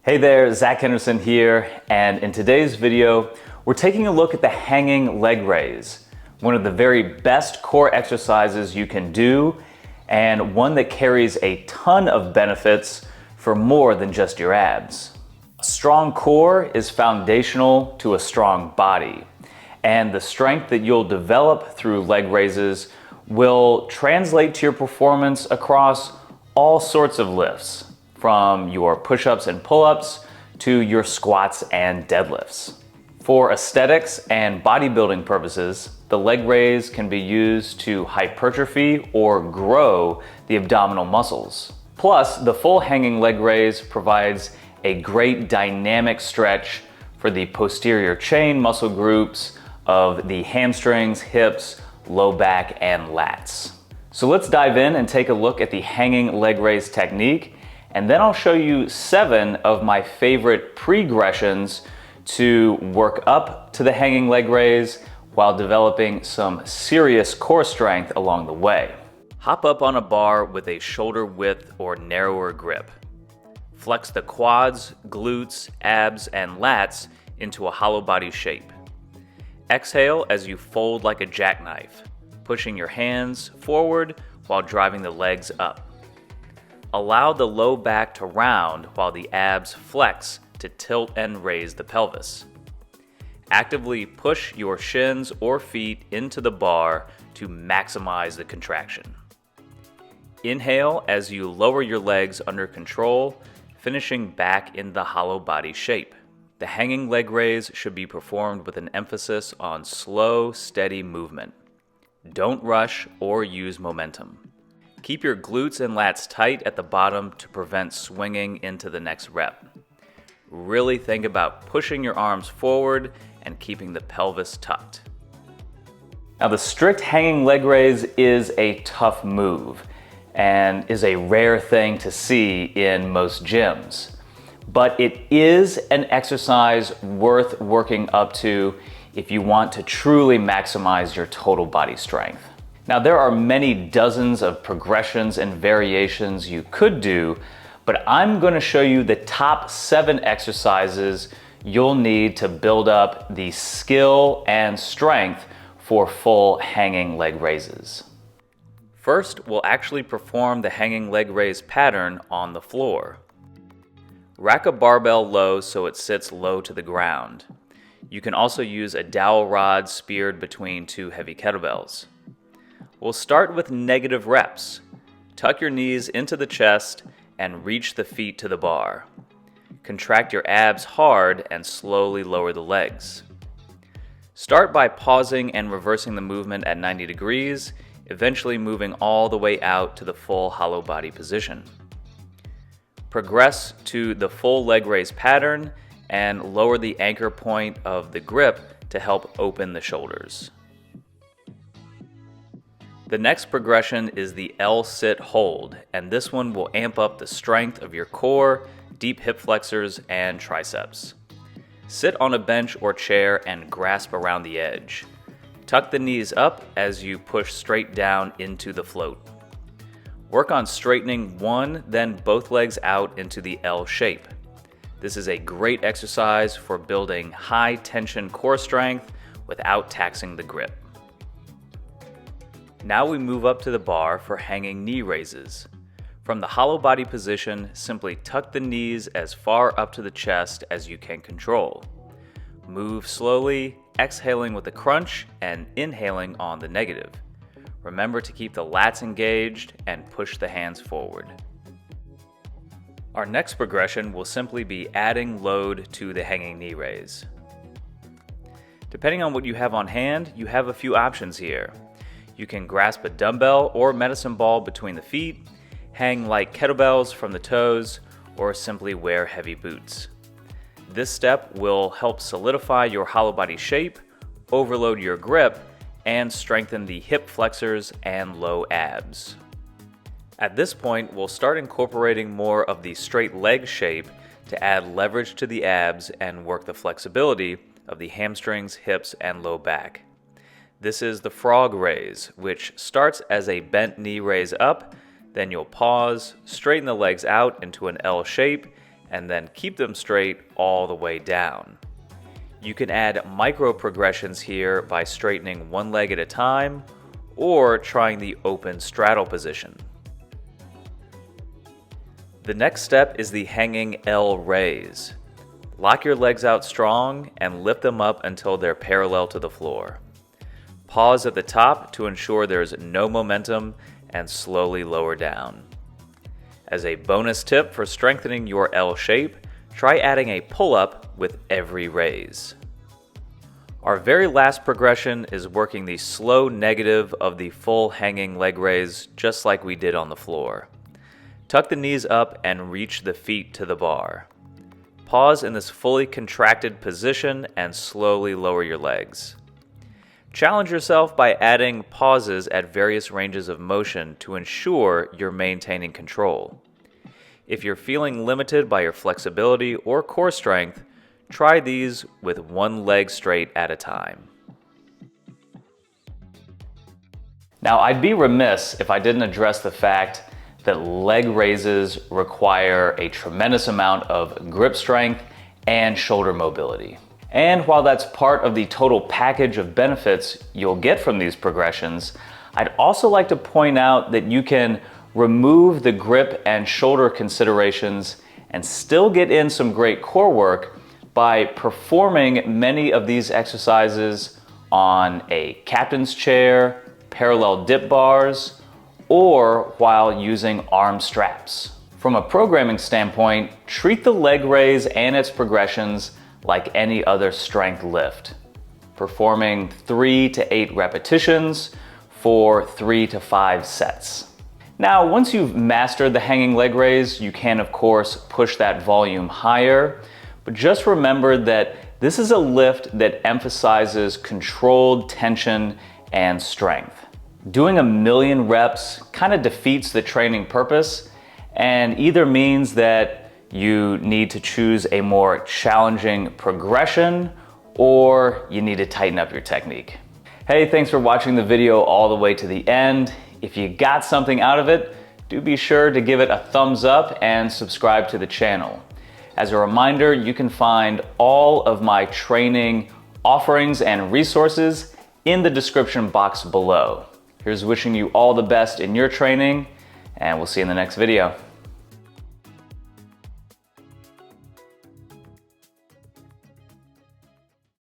Hey there, Zack Henderson here, and in today's video, we're taking a look at the hanging leg raise, one of the very best core exercises you can do, and one that carries a ton of benefits for more than just your abs. A strong core is foundational to a strong body, and the strength that you'll develop through leg raises will translate to your performance across all sorts of lifts, from your push-ups and pull-ups to your squats and deadlifts. For aesthetics and bodybuilding purposes, the leg raise can be used to hypertrophy or grow the abdominal muscles. Plus, the full hanging leg raise provides a great dynamic stretch for the posterior chain muscle groups of the hamstrings, hips, low back, and lats. So let's dive in and take a look at the hanging leg raise technique, and then I'll show you 7 of my favorite progressions to work up to the hanging leg raise while developing some serious core strength along the way. Hop up on a bar with a shoulder width or narrower grip. Flex the quads, glutes, abs, and lats into a hollow body shape. Exhale as you fold like a jackknife, pushing your hands forward while driving the legs up. Allow the low back to round while the abs flex to tilt and raise the pelvis. Actively push your shins or feet into the bar to maximize the contraction. Inhale as you lower your legs under control, finishing back in the hollow body shape. The hanging leg raise should be performed with an emphasis on slow, steady movement. Don't rush or use momentum. Keep your glutes and lats tight at the bottom to prevent swinging into the next rep. Really think about pushing your arms forward and keeping the pelvis tucked. Now, the strict hanging leg raise is a tough move and is a rare thing to see in most gyms. But it is an exercise worth working up to if you want to truly maximize your total body strength. Now, there are many dozens of progressions and variations you could do, but I'm going to show you the top 7 exercises you'll need to build up the skill and strength for full hanging leg raises. First, we'll actually perform the hanging leg raise pattern on the floor. Rack a barbell low so it sits low to the ground. You can also use a dowel rod speared between 2 heavy kettlebells. We'll start with negative reps. Tuck your knees into the chest and reach the feet to the bar. Contract your abs hard and slowly lower the legs. Start by pausing and reversing the movement at 90 degrees, eventually moving all the way out to the full hollow body position. Progress to the full leg raise pattern and lower the anchor point of the grip to help open the shoulders. The next progression is the L-sit hold, and this one will amp up the strength of your core, deep hip flexors, and triceps. Sit on a bench or chair and grasp around the edge. Tuck the knees up as you push straight down into the float. Work on straightening one, then both legs out into the L shape. This is a great exercise for building high tension core strength without taxing the grip. Now we move up to the bar for hanging knee raises. From the hollow body position, simply tuck the knees as far up to the chest as you can control. Move slowly, exhaling with a crunch and inhaling on the negative. Remember to keep the lats engaged and push the hands forward. Our next progression will simply be adding load to the hanging knee raise. Depending on what you have on hand, you have a few options here. You can grasp a dumbbell or medicine ball between the feet, hang light kettlebells from the toes, or simply wear heavy boots. This step will help solidify your hollow body shape, overload your grip, and strengthen the hip flexors and low abs. At this point, we'll start incorporating more of the straight leg shape to add leverage to the abs and work the flexibility of the hamstrings, hips, and low back. This is the frog raise, which starts as a bent knee raise up, then you'll pause, straighten the legs out into an L shape, and then keep them straight all the way down. You can add micro progressions here by straightening one leg at a time or trying the open straddle position. The next step is the hanging L raise. Lock your legs out strong and lift them up until they're parallel to the floor. Pause at the top to ensure there's no momentum and slowly lower down. As a bonus tip for strengthening your L shape, try adding a pull-up with every raise. Our very last progression is working the slow negative of the full hanging leg raise, just like we did on the floor. Tuck the knees up and reach the feet to the bar. Pause in this fully contracted position and slowly lower your legs. Challenge yourself by adding pauses at various ranges of motion to ensure you're maintaining control. If you're feeling limited by your flexibility or core strength, try these with one leg straight at a time. Now, I'd be remiss if I didn't address the fact that leg raises require a tremendous amount of grip strength and shoulder mobility. And while that's part of the total package of benefits you'll get from these progressions, I'd also like to point out that you can remove the grip and shoulder considerations and still get in some great core work by performing many of these exercises on a captain's chair, parallel dip bars, or while using arm straps. From a programming standpoint, treat the leg raise and its progressions like any other strength lift, performing 3 to 8 repetitions for 3 to 5 sets. Now, once you've mastered the hanging leg raise, you can of course push that volume higher, but just remember that this is a lift that emphasizes controlled tension and strength. Doing 1,000,000 reps kind of defeats the training purpose and either means that you need to choose a more challenging progression or you need to tighten up your technique. Hey, thanks for watching the video all the way to the end. If you got something out of it, do be sure to give it a thumbs up and subscribe to the channel. As a reminder, you can find all of my training offerings and resources in the description box below. Here's wishing you all the best in your training, and we'll see you in the next video.